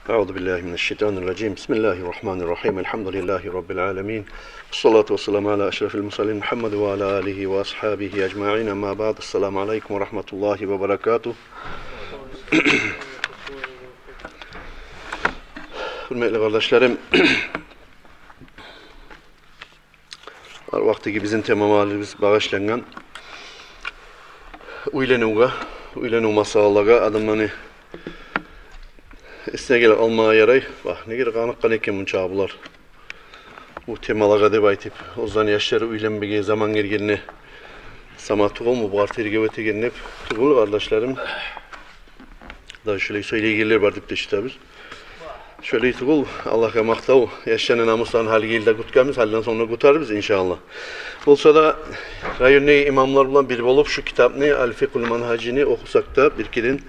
Euzubillahimineşşeytanirracim. Bismillahirrahmanirrahim. Elhamdülillahi Rabbil alemin. Salatu vesselamu ala eşrefil mursalin Muhammed ve ala alihi ve ashabihi ecma'in. Amma ba'd. Esselamu aleyküm ve rahmetullahi ve berekatuh. Hürmetli kardeşlerim, vaktiki bizim temamlarımız bağışlanan uylenu masallara adımlarını İstene almaya yaray. Bak ne gerek anıkkan eken bunca bular. Bu temalara da baytip, o zaman yaşları uylenmeye zaman gelgene sama tuğul mu bu artı ergevete gelip tuğul kardeşlerim. Daha şöyle söyleyigeler bardık da işte biz. Şöyle tuğul Allah'a maktav yaşanan namusların hali geldi kutkamız halden sonra kutarız inşallah. Olsa da rayonlu imamlar bulan bir olup şu kitap ne Al-Fikul Manhacini okusak da bir kirin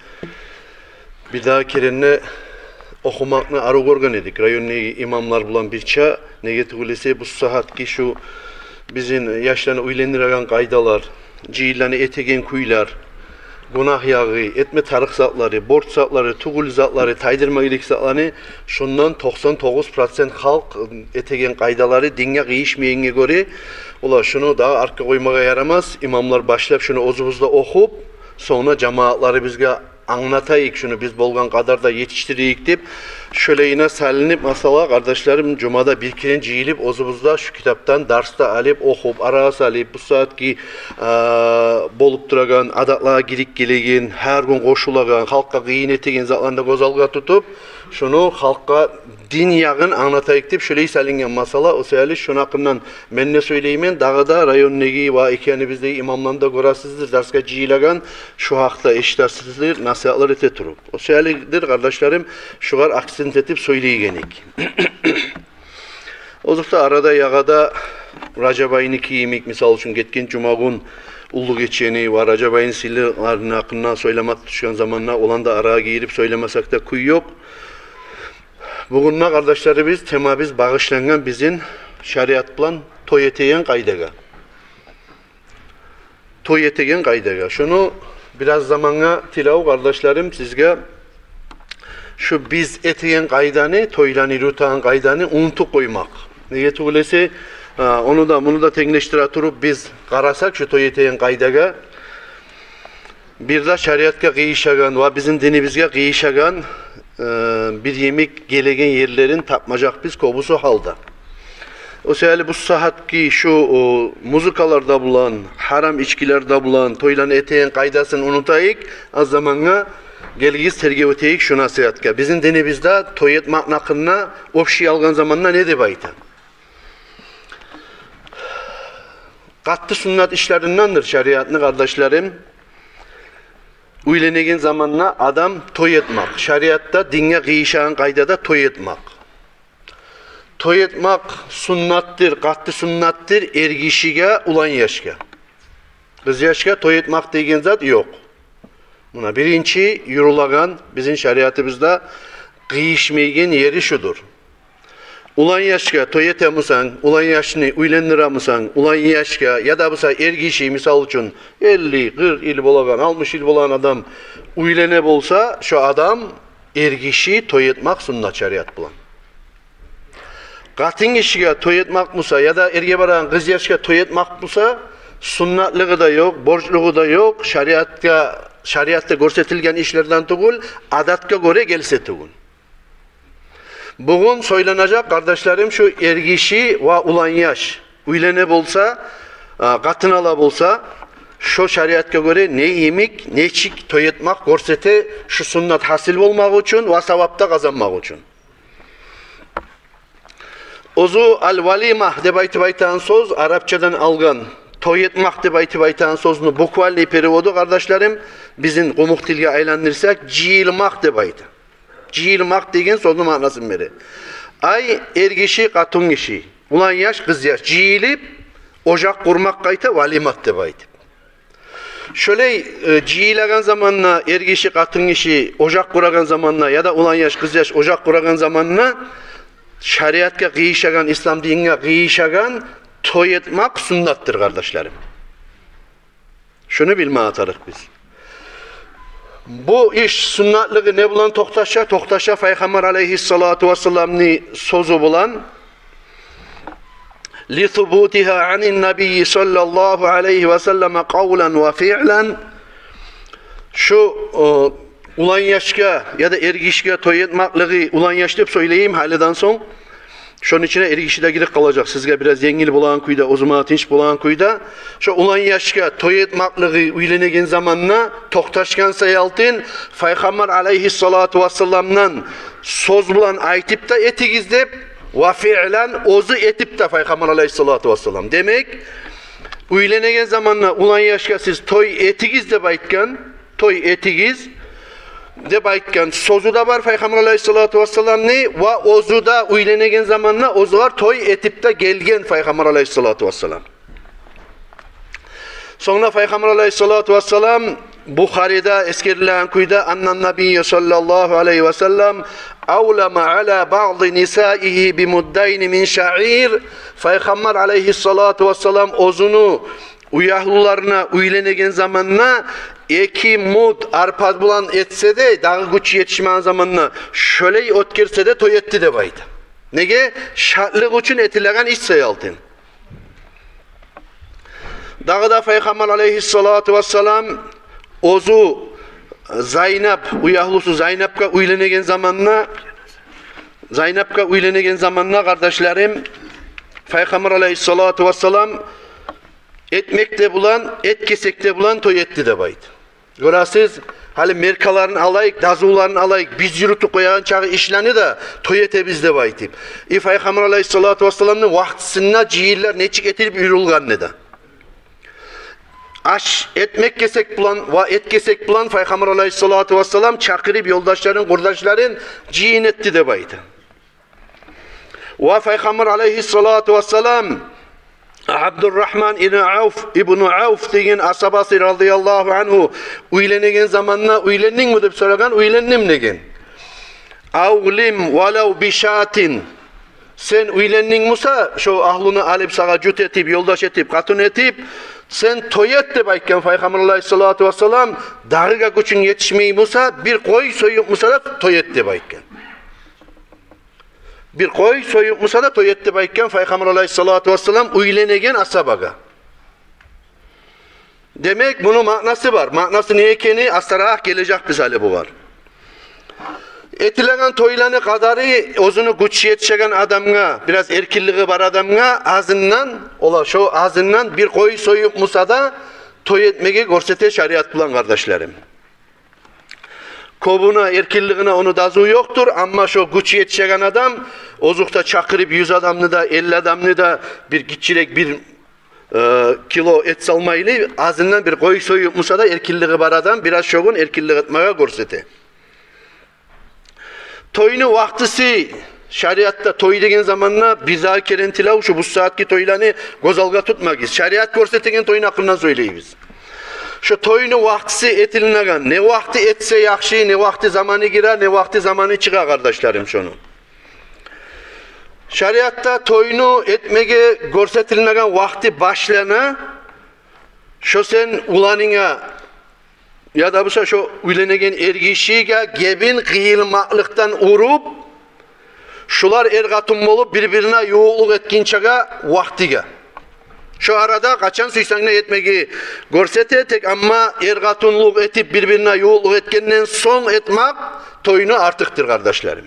bir daha kirinne okumakla arı organ edik. Rayonlu imamlar bulan bir çağ nege tugulese bu saat ki şu bizim yaşlarına uylendiren kaydalar, cihillerine etegen kuylar, günah yağı, etme tarık zatları, borç zatları, tugul zatları, taydırma ilik zatları şundan 99% halk etegen kaydaları dinge kıyışmayene göre ola şunu daha arka koymaya yaramaz. İmamlar başlayıp şunu ozubuzda okup sonra cemaatları bizge anlatayık şunu biz bolgan kadar da yetiştireyik deyip şöyle yine salinip masala kardeşlerim cumada bir kere cihilip ozubuzda şu kitaptan derste alıp okup ara salıp bu saat ki bolup duragan adaklığa girik gelegen her gün koşulagan halka kıyın etegen zatlarında gozalga tutup şunu halka din yağın anlatayık deyip şöyle salingen masala o sayılı şunu hakkından ben ne söyleyeyim dağda rayon negi va ikeni bizde imamlarında görasızdır derske cihilagan şu hakta eşitarsızdır nasihatlar ete turup o sayılıdır kardeşlerim şu var aksint etip söyleyigenik. Ozukta arada yağada Racab ayını kiyimik misal için getken cuma gün ulu geçeni var Racab ayını sillerinin hakkından söylemek düşen zamanla olan da araya girip söylemesek de kuy yok. Bugünne kardeşlerimiz temamiz bağışlanan bizim şeriat bilen toy etegen kaydaga. Toy etegen kaydaga. Şunu biraz zamana tilav kardeşlerim sizge şu biz etegen kaydanı, toylanı rutan kaydanı unutup koymak. Neye tuğlesi onu da bunu da tekleştire turup biz karasak şu toy etegen kaydaga bir de şeriatka kıyışagan ve bizim dinimizge kıyışagan bir yemek gelegen yerlerin tapmacak biz kobusu halda. O sebeple bu saat ki şu muzikalarda bulan, haram içkilerde bulan, toylan eteğin kaydasını unutayık, az zamanla gelgiz tergev eteyik şu nasihatka. Bizim dinimizde toy etmek nakına opşi algan zamanla ne de baytan? Kattı sünnet işlerindendir şeriatını kardeşlerim. Uylenegen zamanla adam toy etmek. Şeriatta dinge kıyışan kaydada toy etmek. Toy etmek sünnettir, kattı sünnettir ergişige ulan yaşka. Kız yaşka toy etmek degen zat yok. Buna birinci yurulagan bizim şeriatımızda kıyışmaygen yeri şudur. Ulan yaşka toy etemusan, ulan yaşını uylendiramısan, ulan yaşka ya da busa ergişi misal için 50, 40 il bolagan, 60 il bolan adam uylene bolsa şu adam ergişi toy etmek sünnet şeriat bulan. Katın kişiye toy etmek musa ya da erge baran kız yaşka toy etmek musa sünnetliği da yok, borçluğu da yok, şeriatta görsetilgen işlerden tugul, adatka göre gelse tugul. Bugün söylenecek kardeşlerim şu ergişi ve ulan yaş uylene bolsa, katın ala bolsa şu şeriatka göre ne yemek, ne çik toy etmek görsete şu sünnet hasil olmak için ve sevapta kazanmak için. Ozu al-valimah de baytan söz Arapçadan algan toy etmek de baytan sözünü bukvalli perivodu kardeşlerim bizim komuk dilge aylandırsak cihilmak de baytan. Cihilmak degen sözün manasını beri. Ay ergişi katın kişi. Ulan yaş kız yaş. Cihilip ocak kurmak kayta valimat de baydı. Şöyle cihilagan zamanla ergişi katın kişi ocak kuragan zamanla ya da ulan yaş kız yaş ocak kuragan zamanla şeriatka kıyışagan, İslam dinine kıyışagan toy etmek sünnettir kardeşlerim. Şunu bilmeye atarık biz. Bu iş sünnetliği ne bulan toxtaşa? Toxtaşa Peygamber aleyhissalatu vesselam'ni sözü bulan لِثُبُوتِهَا عَنِ النَّبِيِّ sallallahu aleyhi ve selleme kavlen ve fi'len. Şu ulan yaşka ya da ergişke toy etmaklığı ulan yaş dep söyleyeyim haliden son. Şunun içine ergişi de girip kalacak. Sizge biraz yengil bulan kuyda, o zaman tinç bulan kuyda. Şu ulan yaşka toy etmaklığı uylenegen zamanına toxtaşkan sayaltın Peygamber aleyhissalatu vesselam'dan söz bulan aytip da etigizlep ve fi'len ozu etip de Peygamber aleyhissalatu vesselam. Demek uylenegen zamanına ulan yaşka siz toy etigiz de baytkan, toy etigiz de baytkan sözü de var Peygamber aleyhissalatu vesselam ne ve ozu da uylenegen zamanına ozu var toy etip de gelgen Peygamber aleyhissalatu vesselam. Sonra Peygamber aleyhissalatu vesselam Bukhari'de eskerilen kuyda annan Nabiyye sallallahu aleyhi ve sellem avlama ala ba'd nisaihi bi muddayn min sha'ir. Peygamber aleyhissalatu vesselam ozunu uyahlularına uylenegen zamanına iki mud arpaz bulan etse de dağı güç yetişmeyen zamanına şöyle ot girse de toy etti de baydı. Nege? Şartlık için etilegen iş sayaldın. Dağı da Peygamber aleyhissalatu vesselam ozu Zeynep, uyahlusu Zeynep'e uylenegen zamanına kardeşlerim Peygamber aleyhissalatu vesselam etmekte bulan, et kesekte bulan toy etti de baydı. Görəsiz, hali merkaların alayık, dazuların alayık, biz yürütü koyan çağı işleni de toy ete bizde baydı. Peygamber aleyhissalatu vesselam'ın vaktisinde cihirler neçik etilip yürülganı da. Aş etmek kesek bulan ve et kesek bulan Peygamber aleyhissalatu vesselam çakırıp yoldaşların, kurdaşların cihin etti de baydı. Ve Peygamber aleyhissalatu vesselam Abdurrahman İbn Avf degen asabası radıyallahu anhu uylenegen zamanına uylenning mi dep soragan, uylendim degen. Avlim velev bişatin. Sen uylenning musa şu ahlını alıp sağa cüt etip, yoldaş etip, katın etip sen toy et dep aytkan Peygamber aleyhissalatu vesselam dağıga güçün yetişmeyi musa bir koy soyup musa da toy et dep aytkan. Bir koy soyup musa da toy et dep aytkan Peygamber aleyhissalatu vesselam uylenegen asabaga. Demek bunun manası var. Manası ne ekeni astaraq gelecek bizale bu var. Etilen toylanı kadarı ozunu güç yetişegen adamga, biraz erkilliği var adamga azından, ola şu azından bir koy soyup musa da toy etmegi görsete şariat bulan kardeşlerim. Kobuna, erkilliğine onu dazu yoktur ama şu güç yetişegen adam ozukta çakırıp 100 adamını da 50 adamını da bir gitçilek bir kilo et salmaylı azından bir koy soyup musa da erkilliği var adam biraz şogun erkillik etmeye görsete. Toyunu vaktisi şariatta toy degen zamanla biza kerentilav şu bu saatki toylarını gozalga tutmagiz. Şariat görsetigen toyun hakkından söyleyibiz. Şu toyunu vaktisi etilinagan. Ne vakti etse yakşı, ne vakti zamanı girer, ne vakti zamanı çıkar kardeşlerim şunu. Şariatta toyunu etmege görsetilinagan vakti başlana şu sen ulanına ya da bu şu uylenegen ergişiga gebin kıyılmaklıktan urup şular ergatun bolup birbirine yoğulluk etkinçaga vaktiga. Şu arada kaçan suysangına etmegi görsete tek ama ergatunluk etip birbirine yoğulluk etkenden son etmek toyunu artıktır kardeşlerim.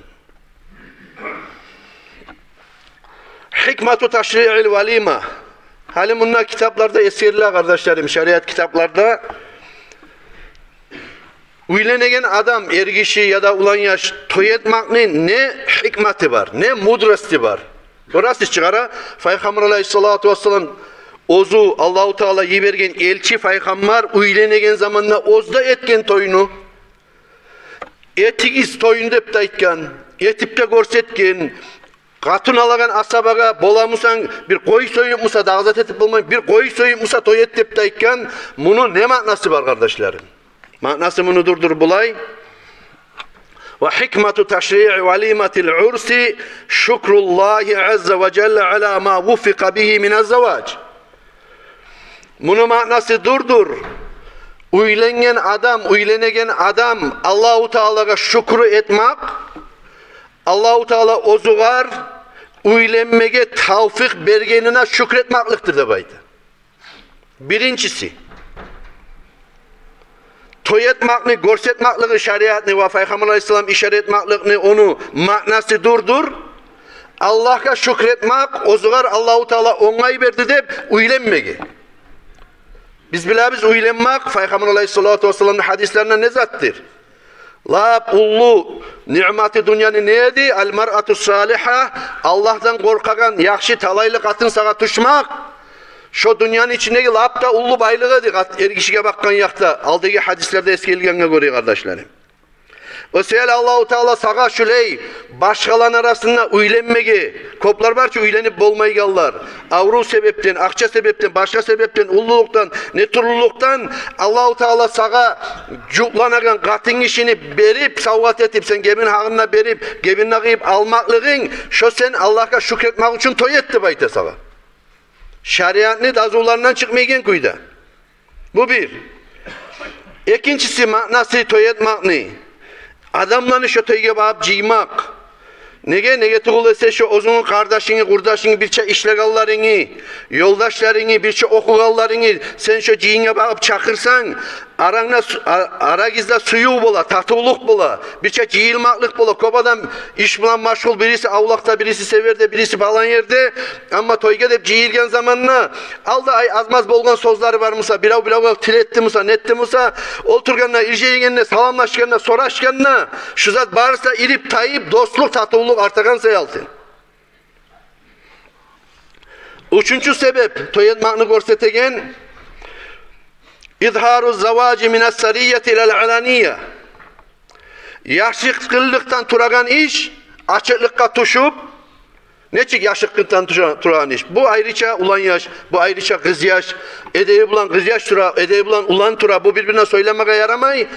Hikmatu taşri'il velima. Halim bunlar kitaplarda esirler kardeşlerim, şeriat kitaplarda. Uylenegen adam ergişi ya da ulan yaş toy etmeknin ne hikmeti var, ne mudrasti var. Görəsiz çıkara Peygamber aleyhissalatu vesselam ozu Allahu Teala yibergen elçi Peygamber uylenegen zamanla ozda etken toyunu etigiz toyun dep de aytkan, etip de görsetken katın alagan asabaga bolamusan bir koy soyup musa dağzat etip bulmayın bir koy soyup musa toy et dep de aytkan bunun ne manası var kardeşlerim? Manası bunu durdur bulay. Ve hikmetu teşri'i velimetil ursi şükrullahi azze ve celle ala ma vufika bihi minez zevac. Bunun manası durdur. Uylengen adam Allahu Teala'ga şükrü etmek, Allahu Teala ozugar uylenmege tavfik bergenine şükretmekliktir de baydı. Birincisi, toy etmekni, görsetmekliği şeriatni ve Peygamber Aleyhisselam işaret etmekliğini onu manası durdur. Allah'a şükretmek, ozugar Allahu Teala onay verdi de uylenmege. Biz biliriz uylenmek, Peygamber Aleyhisselatü Vesselam'ın hadislerine ne zattır? La ullu nimeti dünyanın neydi? El mar'atu saliha, Allah'tan korkagan yakşı talaylı katın sağa tuşmak. Şu dünyanın içindeki lapta ullu baylığıdır. Er kişiye bakkan yakta. Aldığı hadislerde eskilgenine göre kardeşlerim. O seyel Allahu Teala sağa şüley başkalan arasında uylenmegi. Koplar var ki uylenip bolmaygallar. Avru sebepten, akça sebepten, başka sebepten, ulluluktan, ne turluluktan Allahu Teala sağa cuklanagan katın işini berip, savvat etip, sen gebin hağına berip, gebin nağıyıp almaklığın, şu sen Allah'a şükretmek için toy etti bayta sağa. Şeriatını dazularından çıkmayan kuyda. Bu bir. İkincisi manası toy etmek. Adamlarını şu toyga bağıp ciymak. Nege tuğul etse şu ozunun kardeşini, kurdaşını, birçe işlegallarını, yoldaşlarını, birçe okugallarını sen şu ciyine bağıp çakırsan, ara gizde suyu bola, tatuluk bola, birçe ciyilmaklık bola, kobadan iş bulan maşgul birisi avlakta, birisi severde, birisi falan yerde, ama toyga dep ciyilgen zamanına, aldı ay azmaz bolgan sözleri var mısa, bilav tiletti mısa, netti mısa, olturganına, irceyenine, salamlaşkanına, soraşkanına, şu zat bağırsa irip tayip, dostluk, tatuluk artagan sayalsın. Üçüncü sebep, toy etmekini görsetegen, İzharu zavaci minas sariyeti ilal alaniye. Yaşıklıktan turagan iş, açıklıkka tuşup, neçik yaşıklıktan turagan iş? Bu ayrıca ulan yaş, bu ayrıca kız yaş, edeyi bulan kız yaş tura, edeyi bulan ulan tura, bu birbirine söylemeye yaramay.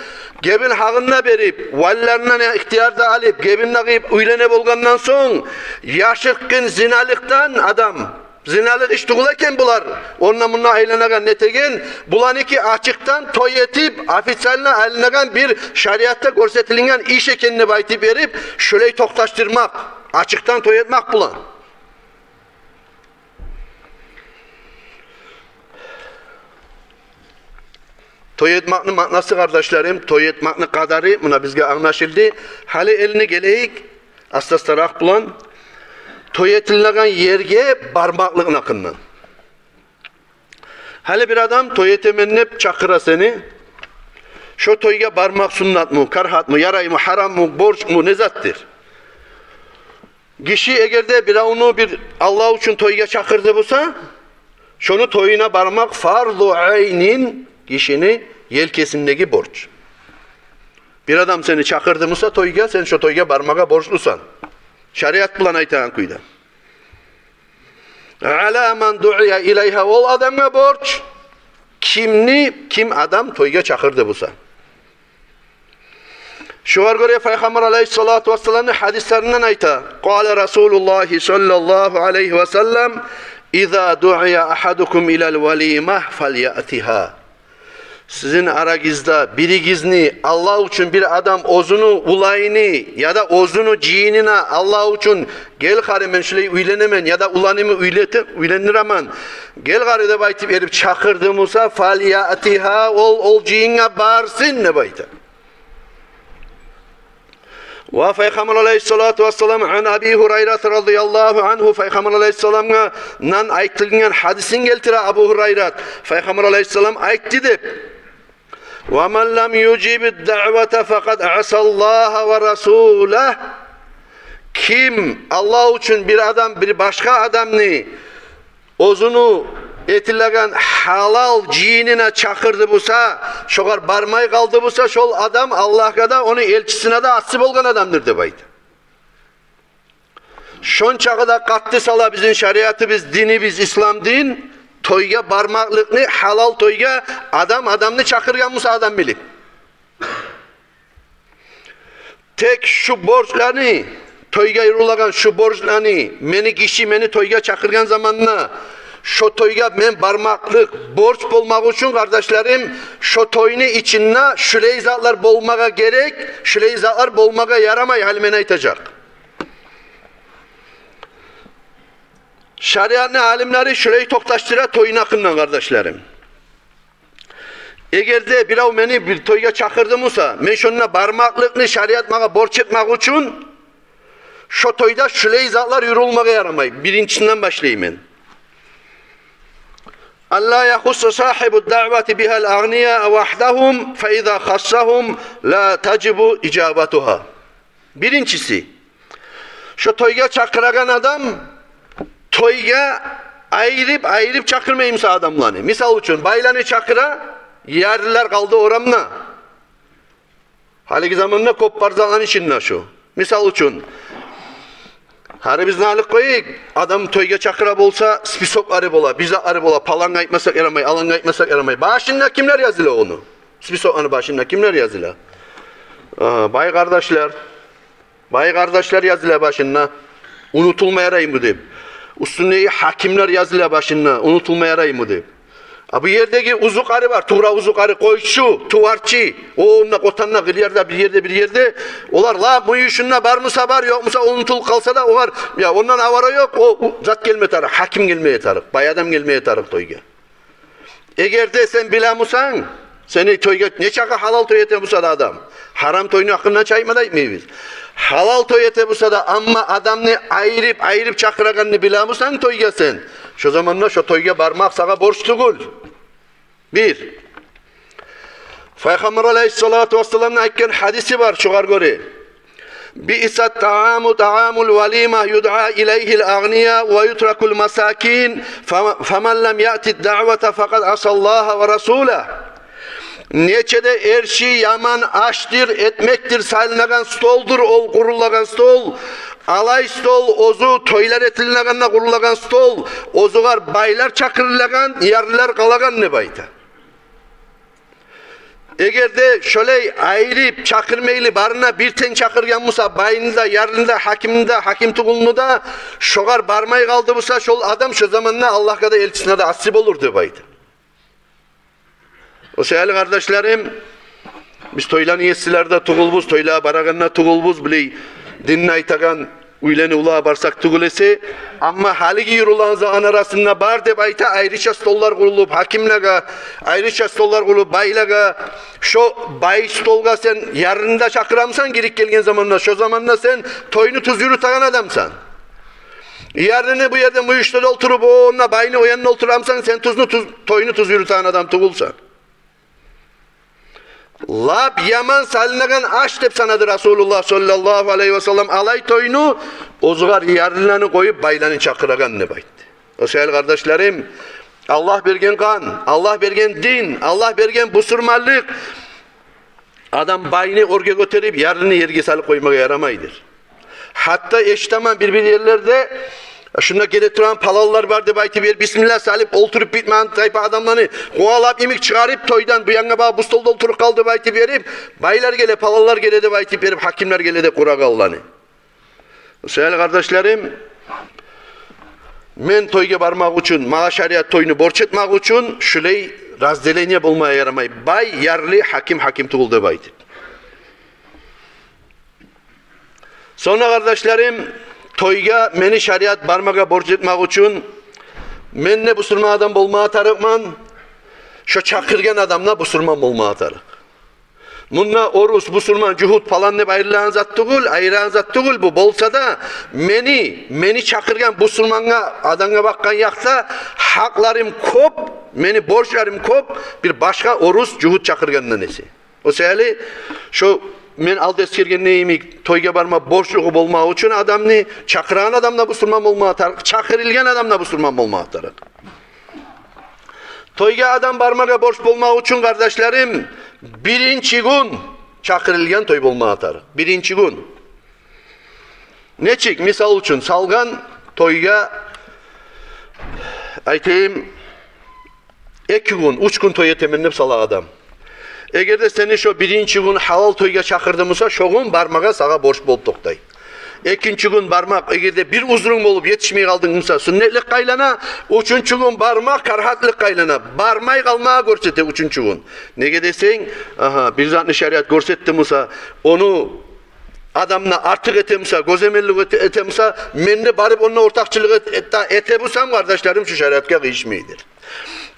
Gebin hağına berip, vallarına ihtiyar da alıp, gebin nağıyıp, uylene bolgandan son, yaşıkkın zinalıktan adam, zinalık iş tuğulayken bular, onunla bununla aylanan netegen, bulan iki açıktan toy etip, ofisaline aylanan bir şeriatta görsetilingen iş ekenini baytip verip, şöyle toktaştırmak, açıktan toy etmek bulan. Toy etmek'nin manası kardeşlerim, toy etmek'nin kadarı, buna bizge anlaşıldı. Hali elini geleyik, astastaraq bulan, toy etilinen yerge barmaklığın akından. Hali bir adam toy etemennep çakıra seni, şu toyga barmak sunnat mı, karhat mı, yaray mı, haram mı, borç mu, nezattir. Kişi egerde bir onu bir Allah için toyga çakırdı bulsa, şunu toyuna barmak farz-ı aynin kişinin yelkesindeki borç. Bir adam seni çakırdı mısa toyga, sen şu toyga barmağa borçlusan. Şeriat bulan aytan kuyda. Ala man du'iya ileyha, ol adamga borç. Kim adam toyga çakırdı bulsa. Şu var göre Peygamber Aleyhissalatu vesselam'ın hadislerinden ayta. Kâle Resulullah sallallahu aleyhi ve sellem, İzâ du'iya ahadukum ilal velimeh felyatiha. Sizin aragizda birigizni Allah için bir adam ozunu ulayını ya da ozunu ciğinine Allah için gel gari men şöyle uylenemen ya da ulanımı uyleniraman gel gari de baytip erip çakırdığımızsa falyatiha, ol ciğine bağırsın ne baytı. Ve Peygamber Aleyhissalatu vesselam an Abi Hureyre radıyallahu anhu, Peygamber Aleyhisselam'dan aytılgan hadisin geltire Abu Hureyre. Peygamber Aleyhisselam aytti de وَمَنْ لَمْ يُجِبِ الدَّعْوَةَ فَقَدْ عَسَى اللّٰهَ وَرَسُولَهُ. Kim Allah için bir adam, bir başka adamını ozunu etilegen halal ciğinine çakırdı bulsa, şoğar barmay kaldı bulsa, şol adam Allah'a da onu elçisine de asip olgan adamdır de baydı. Şon çağıda kattı sala bizim şeriatımız, dinimiz, İslam din, toyga barmaklıkını, halal toyga adamını çakırgan bulsa adam bilip. Tek şu borçlarını, toyga yurulagan şu borçlarını, meni kişi meni toyga çakırgan zamanına, Şu toyga men barmaklık borç bulmak için kardeşlerim, şu toyunu içinde şüley zatlar bolmaga gerek, şüley zatlar bolmaga yaramay halmen aytacak. Şeriatın alimleri şüley toktaştıra toyun hakkından kardeşlerim. Eğer de birav beni bir toyga çakırdımsa, men şonuna barmaklıkını şeriat maga borç etmek için şu toyda şüley zatlar yürülmeye yaramay. Birincisinden başlayayım ben. Allah yahussa sahibu da'vati bihal agniya vahdahum fe iza khassahum la tacibu icabatuha. Birincisi, şu toyga çakıragan adam toyga ayırıp çakırmayımsa adamlarını. Misal için baylanı çakıra, yerliler kaldı oramna. Haliki zamanında kopparzalan içinde şu. Misal için hani biz nalık koyuk, adam toyga çakıra bolsa, spisok arı ola, bize arı ola, palan aytmasak yaramay, alan aytmasak yaramay. Başında kimler yazılı onu? Spisok anı başında kimler yazılı? Bay kardeşler yazılı başında. Unutulmayarayım bu deyip. Üstünde hakimler yazılı başında, unutulmayarayım bu deyip. Bu yerdeki uzuk arı var, tuğra uzuk arı, koyçu, tuvarçı, o onunla kotanla bir yerde, olar la bu işinle var mısa var, yok musa unutul kalsa da o var, ya ondan avara yok, o zat gelmeye tarık, hakim gelmeye tarık, bayadam gelmeye tarık toyga. Eğer de sen bilamusan, seni toyga, ne çaka halal toy ete busa da adam, haram toyunu hakkında çayma da etmeyiz. Halal toy ete busa da ama adamını ayırıp çakıraganını bilamusan toyga sen. Şu zamanla şu toyga barmak sana borçluğul. Bir. Peygamber aleyhissalatu vesselam'ın aytken hadisi var şugar göre. Bi'sat ta'amul velima yud'a ileyhil agniya ve yutrakul masakin femen lem ya'ti da'vete fakat asallaha ve rasulah. Neçede erşi yaman aştır etmektir sayılmagan stoldur ol kurulagan stol. Alay stol ozu toylar etilinaganda kurulagan stol. Ozugar baylar çakırılagan yarlılar kalagan ne bayta. Eğer de şöyle ayırıp çakırmaylı barına bir ten çakırgan musa bayında yarlında hakiminde hakim tuğulunda şogar barmay kaldı musa şol adam şu zamanla Allah kadar elçisine de asip olur de bayta. O sevgili kardeşlerim, biz toylan yesilerde tuğulbuz, toyla baraganına tuğulbuz, bile dinle aytagan, uyleni ulağa barsak tuğulesi, ama haligi yürülanza an arasında bar de bayta ayrıca stollar kurulup, hakimlega, ayrıca stollar kurulup, baylaga, şu bay stolga sen yarında çakıramsan girik gelgen zamanla, şu zamanla sen toyunu tuz yürütagan adamsan. Yarını bu yerden bu işte oturup, onunla bayını o yanına oturamsan, sen toyunu tuz yürütagan adam tuğulsan. Lab yaman salinagan aş dep sanadı Resulullah sallallahu aleyhi ve sellem alay toyunu ozugar yarılanı koyup baylanı çakıragan ne bayt. O sevgili kardeşlerim, Allah bergen kan, Allah bergen din, Allah bergen busurmallık. Adam bayını orga götürüp yarını yerge salıp koymaya yaramaydır. Hatta eşitaman bir yerlerde şunda getirtiren palallar vardı bayti bir bismillah salip oturup bitmeyen tayfa adamlarını kovalap imik çıkarıp toydan bu yana bağ bu stolda oturup kaldı bayti verip baylar gele palallar gele de bayti verip hakimler gele de kurak Allah'ını. Sevgili kardeşlerim, men toyga barmak için, mağa şariat toyunu borç etmek için şüley razdeleniye bulmaya yaramay. Bay yarlı hakim tuğuldu bayti. Sonra kardeşlerim, toyga meni şariat barmaga borç etmek için men ne busurma adam bulmaya tarıkman, şu çakırgen adamla busurman bulmaya tarık. Bununla orus, busurman, cuhut falan ne ayrılan zat tuğul, bu bolsa da meni çakırgen busurmana adana bakkan yakta haklarım kop, meni borçlarım kop, bir başka orus, cuhut çakırgenden nesi. O seyli şu men aldı eskirgen neyimi toyga barma borçluğu bulmak için adamını çakıran adamla busurman olmaya tarık, çakırılgen adamla busurman olmaya tarık. Toyga adam barmaga borç bulmak için kardeşlerim, birinci gün çakırılgen toy bulmaya tarık. Birinci gün. Neçik misal için salgan toyga aytayım 2 gün, 3 gün toya temennip sala adam. Eğer de seni şu birinci gün halal toyga çakırdımsa şoğun barmaga sağa borç bol toktay. Ekinci gün barmak, egerde bir uzun olup yetişmey kaldığınsa sünnetlik kaylana, üçüncü gün barmak karhatlık kaylana. Barmay kalmaya görsete üçüncü gün. Nege desen, bir zatlı şeriat görsetti Musa, onu adamla artık etemsa, gözemellik etemsa, men de barıp onunla ortakçılık etebusam kardeşlerim şu şeriatka kıyışmeydir.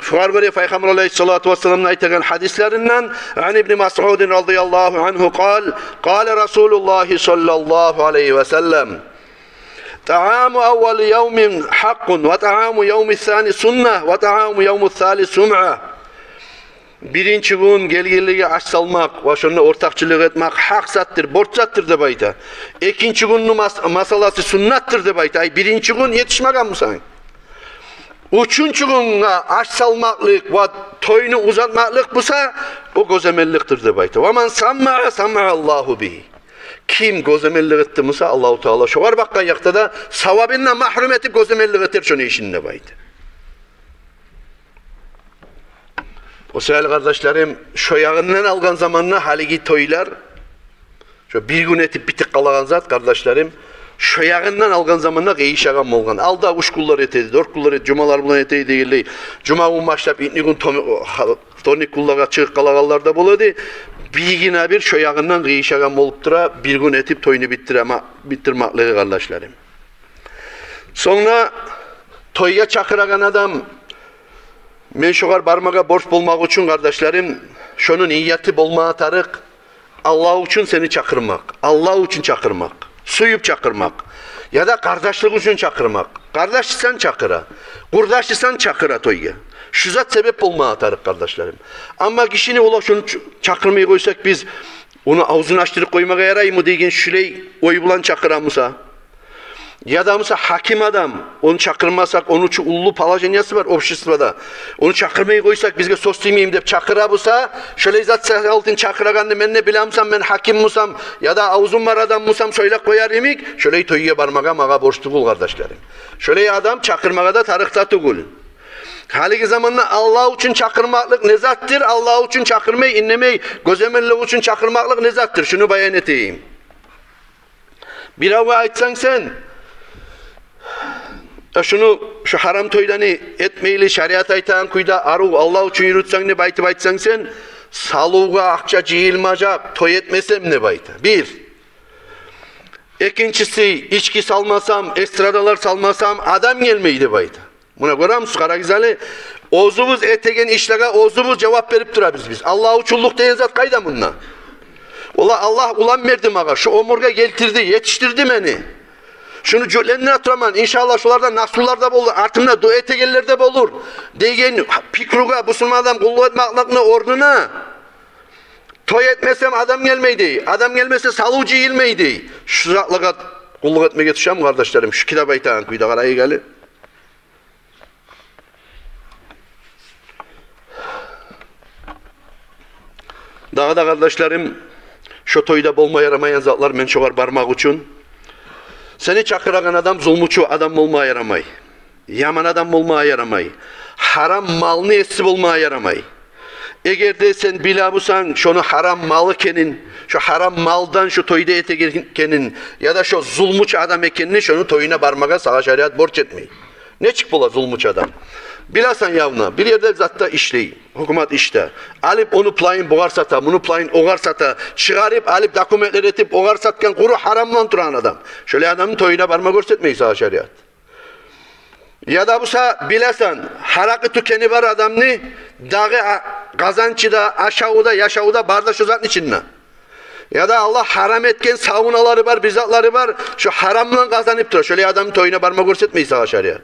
Şuar göre Peygamber Aleyhissalatu vesselam'ın aytegen hadislerinden an İbn Mas'ud radıyallahu anhu kal Resulullah sallallahu aleyhi ve sellem ta'amu evvel yevmin hakkun ve ta'amu yevmi thani sunnah ve ta'amu yevmi thali sum'a. Birinci gün gelgirliğe aç salmak ve şununla ortakçılık etmek hak zattır, borç zattır de bayta. İkinci günün masalası sunnattır de bayta. Birinci gün yetişmek amısan. Üçüncü gününe aç salmaklık ve toyunu uzatmaklık busa o gözemelliktir de bayta. Ve men samma'a Allahu bihi. Kim gözemellik etti musa Allahu Teala şu var bakkan yakta da savabinle mahrum etip gözemellik etter şunu işinle bayta. O sevgili kardeşlerim, şu yağından algan zamanla haligi toylar, şu bir gün etip bitik kalagan zat kardeşlerim, şu yağından algan zamanla geyiş yağan olgan. Alda üç kullar eteydi, dört kullar eteydi, cumalar bulan eteydi değildi. Cuma gün başlayıp intli gün tonik kullara çıkık kalaganlarda buladı. Bir güne bir şu yağından geyiş yağan olup dura, bir gün etip toyunu bitirmaklığı kardeşlerim. Sonra toyga çakıragan adam, men şoğar barmaga borç bulmak için kardeşlerim, şunun niyeti bulmaya tarık, Allah için seni çakırmak, Allah için çakırmak, suyup çakırmak, ya da kardeşlik için çakırmak. Kardeşsen çakıra, kurdaşsan çakıra toyga. Şu zat sebep bulmaya tarık kardeşlerim. Ama kişinin ola şunu çakırmayı koysak biz, onu ağzını açtırıp koymaya yarayı mı degen şüley oy bulan çakıramıza. Ya da mesela hakim adam, onu çakırmasak, onun için ullu palajenyası var обществоda. Onu çakırmayı koysak, bizge sos demeyeyim deyip çakıra bulsa, şöyle zat altın çakıragandı, men ne bilamsam, men hakim musam, ya da ağzım var adam musam, söyle koyar imik, şöyle toyuya barmaga, maga borçlu bul kardeşlerim. Şöyle adam çakırmaga da tarıkta tugul. Haliki zamanla Allah için çakırmaklık ne zattır, Allah için çakırmayı, inlemeyi, gözemellik için çakırmaklık ne zattır, şunu bayan edeyim. Bir hava aytsan sen, şu haram toylarını etmeyli şeriat aytan kuyda aru Allah için yürütsen ne baytı baytsan sen saluğa akça cihilmacak toy etmesem ne baytı. Bir. İkincisi içki salmasam, estradalar salmasam adam gelmeydi baytı. Buna göre musun Karagizali? Ozumuz etegen işlere ozumuz cevap verip durarız biz. Allah uçulluk deyin zat kayda bununla. Allah ulan verdi maga. Şu omurga getirdi, yetiştirdi beni. Şunu cölenine aturaman, inşallah şularda nasullarda olur, artımda dua etegellerde olur. Degen pikruga, Müslüman adam kulluk etmaklıkını orduna. Toy etmesem adam gelmeydi, adam gelmese salıcı ilmeydi. Şu zatlığa kulluk etmeye yetişeceğim kardeşlerim, şu kitap aytan kuyda karayı gelin. Daha da kardeşlerim, şu toyda bolma yaramayan zatlar men çoğar barmak için. Seni çakıragan adam zulmuçu adam olmaya yaramay. Yaman adam olmaya yaramay. Haram malını etsip olmaya yaramay. Eğer de sen bilabusan şunu haram malı kenin, şu haram maldan şu toyda etekenin ya da şu zulmuç adam ekenini şunu toyuna barmaga sağa şeriat borç etmeyi. Ne çık bula zulmuç adam? Bilasan yavna, bir yerde zatta işleyin, hükümet işte. Alıp onu playın boğar sata, bunu playın oğar sata, çıkarıp alıp dokumentler etip oğar satken kuru haramlan duran adam. Şöyle adamın toyuna barma göstermeyiz sağa şeriat. Ya da busa bilasan, harakı tükeni var adamını, dağı kazançıda, aşağıda, yaşağıda, bardaş uzatın içinde. Ya da Allah haram etken savunaları var, bizatları var, şu haramla kazanıp durar. Şöyle adamın toyuna barma göstermeyiz sağa şeriat.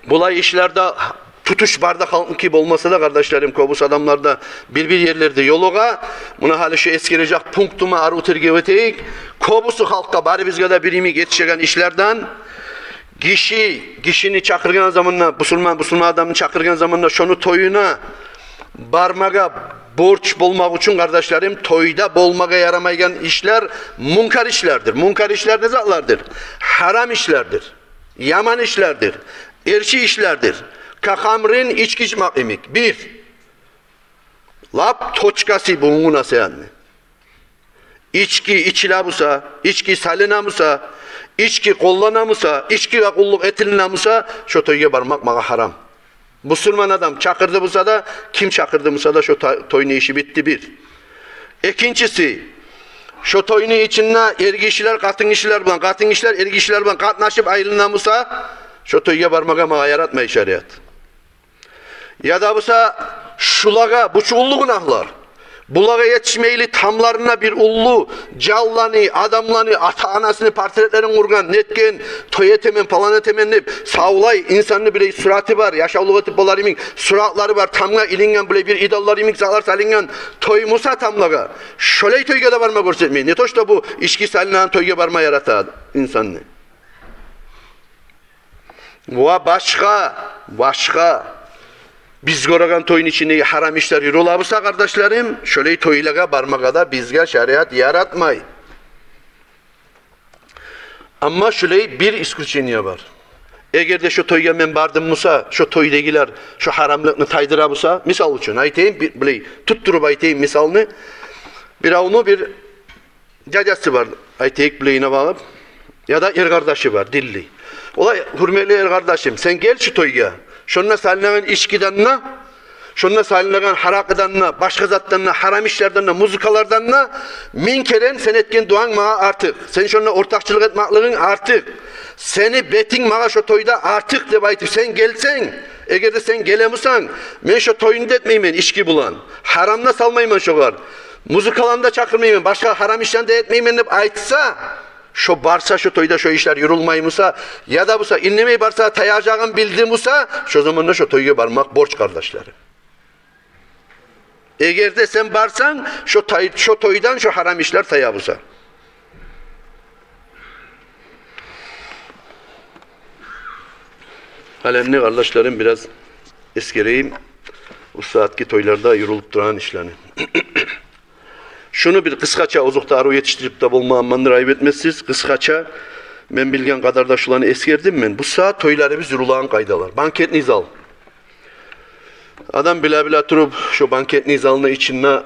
Bulay işlerde tutuş bardak halkı gibi olmasa da kardeşlerim, kobus adamlarda bir yerlerde yoluğa, buna hali şu eskirecek punktuma arı tergeveteyik, kobusu halkta bari bizge de birimi yetişen işlerden, kişini çakırgan zamanla, Müslüman adamını çakırgan zamanla şunu toyuna, barmaga borç bulmak için kardeşlerim, toyda bolmaga yaramayan işler munkar işlerdir. Munkar işler ne zatlardır? Haram işlerdir. Yaman işlerdir. Erşi işlerdir. Kakamrin içki içmek emik. Bir. Lap toçkası bunun nasıl yani? içki içilabusa, içki salinamusa, içki kollanamusa, içki ve kulluk etilinemusa, şu toyga barmak mağa haram. Müslüman adam çakırdı busa da, kim çakırdı busa da şu toyun işi bitti bir. İkincisi, şu toyunu içinde ergi işler, katın işler, ergi işler bilen katnaşıp ayrılinamusa, şu toyga barmağa mağa yaratmayı şeriat. Ya da busa şulaga, bu ullu günahlar. Bulaga yetişmeyli tamlarına bir ullu, callani, adamlani, ata anasını portretlerin kurgan, netken, toy etemen, falan etemennip, savlay, insanını bile suratı var, yaşavlığı tip bolar imin, suratları var, tamga ilingen bile bir idallar imin, sağlar salingen, toy musa tamlaga. Şöyle toyga da varma görsetmeyin. Ne toşta bu içki salinan toyga varma yarata insanını. Başka. Biz gören toyun içinde haram işler yürülabısa kardeşlerim, şöyle toylaga barmaga da bizge şeriat yaratmay. Ama şöyle bir iskuçeniye var. Eğer de şu toyga men bardım musa, şu toydagiler şu haramlıkını taydırabısa, misal için aytayım, tutturup aytayım misalını, bir avunu bir cacası var, aytayık bileyine bağlıp, ya da er kardeşi var, dilli. Olay, hürmetli er kardeşim, sen gel şu toyga. Şununla salinagan içkidanna, şununla salinagan harakıdanna, başka zattanna, haram işlerdanna, muzikalardanna, min keren sen etken duan mağa artık. Sen şununla ortakçılık etmaklığın artık. Seni betin mağa şu toyda artık de baytip sen gelsen, eğer de sen gelemusan, men şu toyunu da etmeymen içki bulan, haramla salmayman şogar, muzikalanda çakırmayman, başka haram işten de etmeymen hep aytsa, şu barsa şu toyda şu işler yürülmaymışsa ya da busa inlemeyi barsa tayacağın bildiğimsa şu zaman da şu toyga barmak borç kardeşlerim. Eğer de sen barsan şu toydan şu haram işler tayabusa. Halemli kardeşlerim biraz eskereyim. O saatki toylarda yürülüp duran işlerini. Şunu bir kıskaça ozukta arı yetiştirip de bulmağımmandır ayıp etmezsiz. Kıskaça ben bilgen kadar da şulanı eskerdim ben. Bu saat toylarımız yürülağın kaydalar. Banket nizal. Adam bile durup şu banket nizalını içine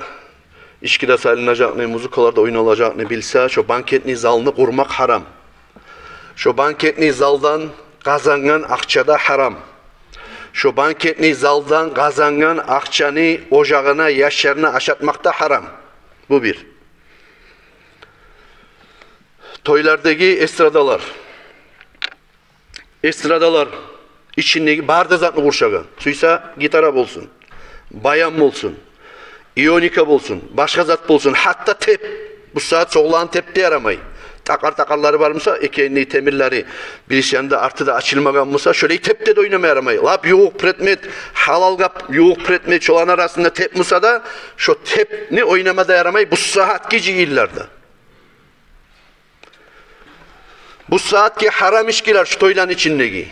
içkide salınacağını, muzikalarda oynanacağını bilse şu banket nizalını kurmak haram. Şu banket nizaldan kazanan akçada haram. Şu banket nizaldan kazanan akçanı ocağına, yaşlarına aşatmakta haram. Bu bir. Toylardaki estradalar içindeki barda zatını kurşagan. Suysa gitara bolsun, bayan bolsun, iyonika bolsun, başka zat bolsun, hatta tep. Bu saat soğulan tepte yaramay. Takarları var mısa, ekeğini, temirleri, birisi yanında artıda açılmagan mısa, şöyle tepte de oynamaya yaramay. Lap yoğuk pretmet, halal gap, yoğuk pretmet çoğan arasında tep mısa da, şu tepni oynamada yaramay, bu saat gece illerde. Bu saat ki haram işkiler şu toylan içindeki.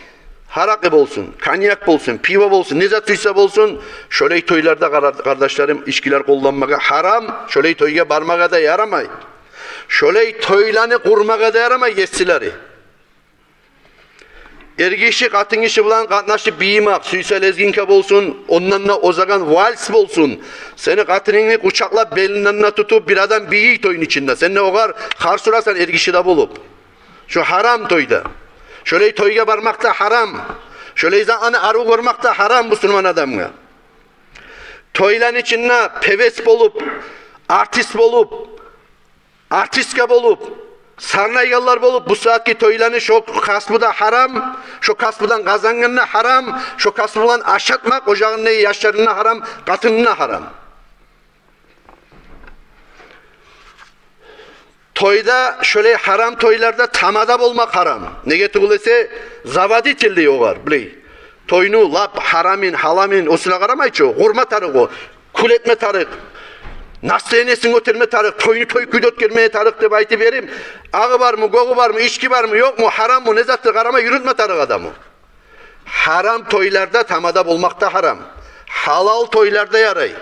Harakı bolsun, kanyak bolsun, piva bolsun, ne zatıysa bolsun, şöyle toylarda kardeşlerim işkiler kullanmaya haram, şöyle toyga barmağa da yaramay. Şöyle toylanı kurmağa da yaramay geçsileri. Ergi işi, katın işi bulan katnaşı biyimak, suysa lezginke bolsun, ondan da ozagan vals bolsun. Seni katınını uçakla belinden tutup bir adam biyi toyun içinde. Sen ne ogar karsurasan ergi işi de bulup. Şu haram toyda. Şöyle toyga barmak da haram. Şöyle zanı arı görmek da haram Müslüman adamına. Toylan içinde peves bolup, artistka bolup, sarnaygallar bolup bu saatki toylanı şu kasbı da haram, şu kasbıdan kazanganına haram, şu kasbıdan aşatmak ocağının yaşlarına haram, katınına haram. Toyda şöyle haram toylarda tamada olmak haram. Ne getirilse zavadi tildi oğar biley. Toyunu lap haramin, halamin osuna qaramayçı. Hurma tarık o. Kul etme tarık. Nasıl enesin öterme tarık. Toyunu toy küdöt gelmeye tarık dep aytı berim. Ağı var mı, goğu var mı, içki var mı, yok mu, haram mı, ne zattır qarama yürütme tarık adamı. Haram toylarda tamada olmak da haram. Halal toylarda yaray.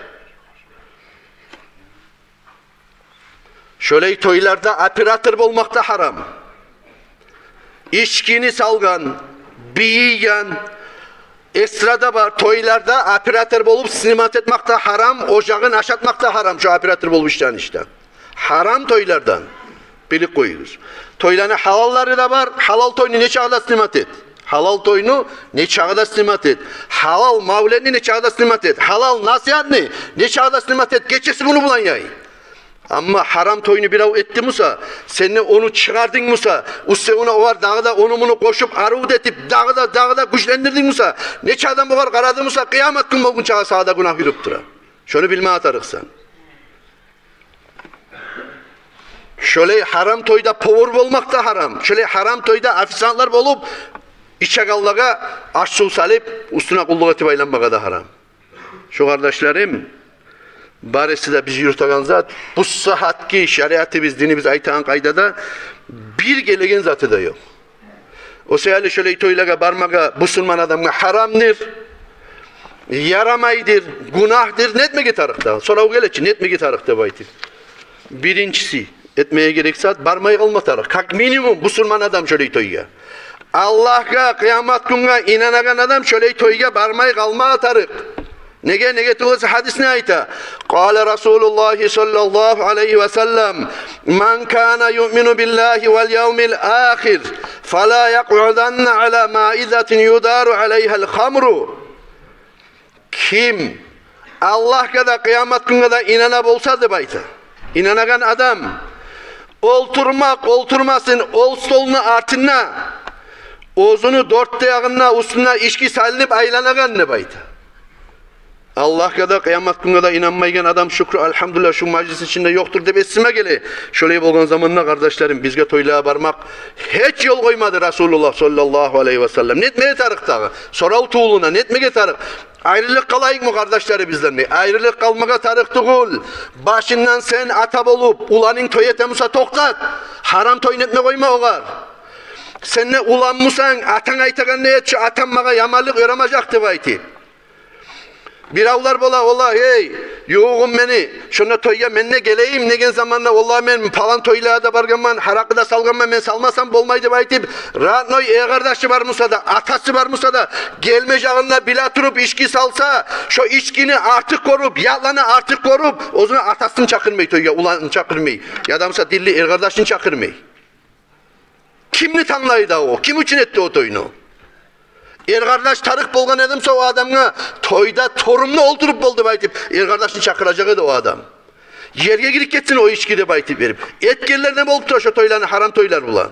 Şöyle toylarda operatör olmak da haram. İçkini salgan, biyiyen, estrada var, toylarda operatör olup sinemat etmek de haram, ocağın aşatmak da haram şu operatör olup işte. Haram toylardan. Bilip koyunuz. Toylarını halalları da var. Halal toyunu ne çağda slimat et. Halal toyunu ne çağda slimat et. Halal mavleni ne çağda slimat et. Halal nasihatni ne çağda slimat et. Geçesi bunu bulan yayın. Ama haram toyunu bir av etti Musa, sen onu çıkardın Musa, usse ona var dağda onu bunu koşup arud etip dağda güçlendirdin Musa. Ne çağdan bu var karadı Musa, kıyamet gün bugün çağa sağda günah yürüp dura. Şunu bilme atarık sen. Şöyle haram toyda povur olmak da haram. Şöyle haram toyda afisanlar olup içe kallaga aş su salip üstüne kulluk etip aylanmaga da haram. Şu kardeşlerim, baresi de biz yürüten zat, bu sıhhatki şeriatı biz, dinimiz aytan kaydada bir gelegen zatı da yok. O seyali şöyle toylaga barmaga Müslüman adamga haramdır, yaramaydır, günahdır, netmege tarıkta. Sonra o geleçi netmege tarıkta bayti. Birincisi, etmeye gerekse barmayı kalma tarık. Kak minimum Müslüman adam şöyle toyga. Allah'a kıyamet gününe inanan adam şöyle toyga barmayı kalma tarık. Nege tuğası hadis ne ayta? Kâle Resulullah sallallahu aleyhi ve sellem men kâne yu'minu billahi vel yevmil âkhir felâ yak'udanne ala maizatin yudaru aleyhel hamru. Kim Allah'a da kıyamet gününe de inanab olsa da bayta. İnanagan adam olturmasın ol stolunu artına ozunu dört dayağına üstüne içki salınıp aylanagan ne bayta. Allah'a da kıyamet gününe de inanmaygen adam şükrü elhamdülillah şu meclis içinde yoktur dep esime gele. Şöyle bolgan zamanına kardeşlerim bizge toyluğa barmak hiç yol koymadı Resulullah sallallahu aleyhi ve sellem. Netmeye tarıktağı. Soral tuğuluna netmeye tarık. Ayrılık kalayık mı kardeşleri bizden ne? Ayrılık kalmaka tarık tuğul. Başından sen atap olup ulanın toy etemusa toktat. Haram toy netme koyma oğar. Sen ne ulanmusan atan aytagan ne etçi atanmaga yamalık yoramacaktı bayti. Bir avlar bola hey yoğun beni şuna toyga men ne geleyim negen zamanla vallahi men falan toyluğa da barganman harakı da salganman men salmasam bolmaydı baytip ratnoy kardeşi var Musa da atası var Musa da gelme jağında bila turup içki salsa şu içkini artık korup yalanı artık korup o zaman atasını çakırmay toyga ulan çakırmay ya da Musa dilli kardeşini çakırmay kimni tanlaydı o kim için etti o toyunu. Kardeş tarık bolgan edimse o adamga toyda torumlu oldurup boldu baytip kardeşini çakıracağı da o adam. Yerge girip ketsin o içkide baytip verip. Etkerler ne bolup şu toylarını haram toylar bulan.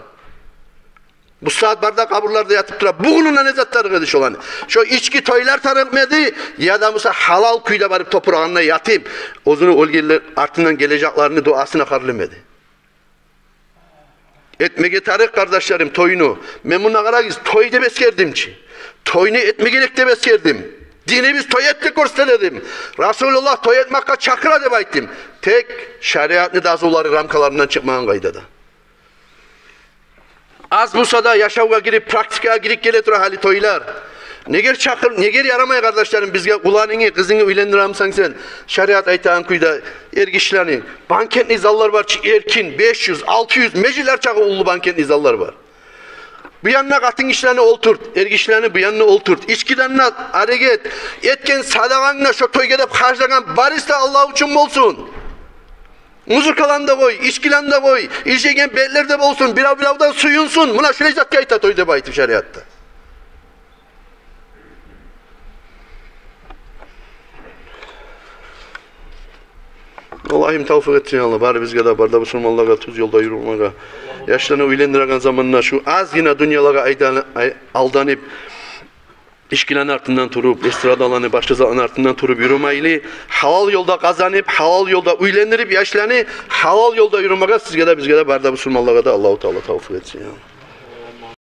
Bu saat bardak kaburlarda yatıp dura. Bugünuna ne zatları kediş olan. Şu içki toylar tarıkmadı ya da Musa halal kuyda barıp toprağına yatıp ozunu olgeller ardından geleceklerini duasına karlımedi. Etmege tarık kardeşlerim toyunu. Ben buna karagiz toy de beskerdimçi. Toyunu etmegelek de beskerdim. Dini biz toy ettik gösterdim. Resulullah toy etmakka çakıra de bayttim. Tek şeriatlı dazuları ramkalarından çıkmağın kaydada. Az Musa'da yaşavga girip praktikaya girip geletir hali toylar. Neger çakır, neger yaramaya kardeşlerim bizge ulanını, kızını ülendiramsan sen şeriat aytağın kuyda ergişlerini, banket nizallar var erkin, 500, 600, meciler çakı ulu banket nizallar var. Bu yanına katın işlerini olturt, ergişlerini bu yanına olturt, içkidenine hareket, etken sadaganına şu toy gelip harcagan barista Allah için olsun. Muzurkalan da koy, içkilan da koy, içegen beller de olsun, biravdan suyunsun. Buna şöyle zat kayıta toyda baytı şeriatta. Allah'ım tavfik etsin Allah. Bari bizge de barda Müslümanlığa tuz yolda yürümeye. Yaşlarını uylendiren zamanına şu az yine dünyalara aldanıp işkilerin ardından turup, estradalarını başkalarının ardından turup yürümeyli, halal yolda kazanıp, halal yolda uylendirip yaşlarını halal yolda yürümeye sizge de bizge de barda Müslümanlığa da Allah-u Teala tavfik etsin ya.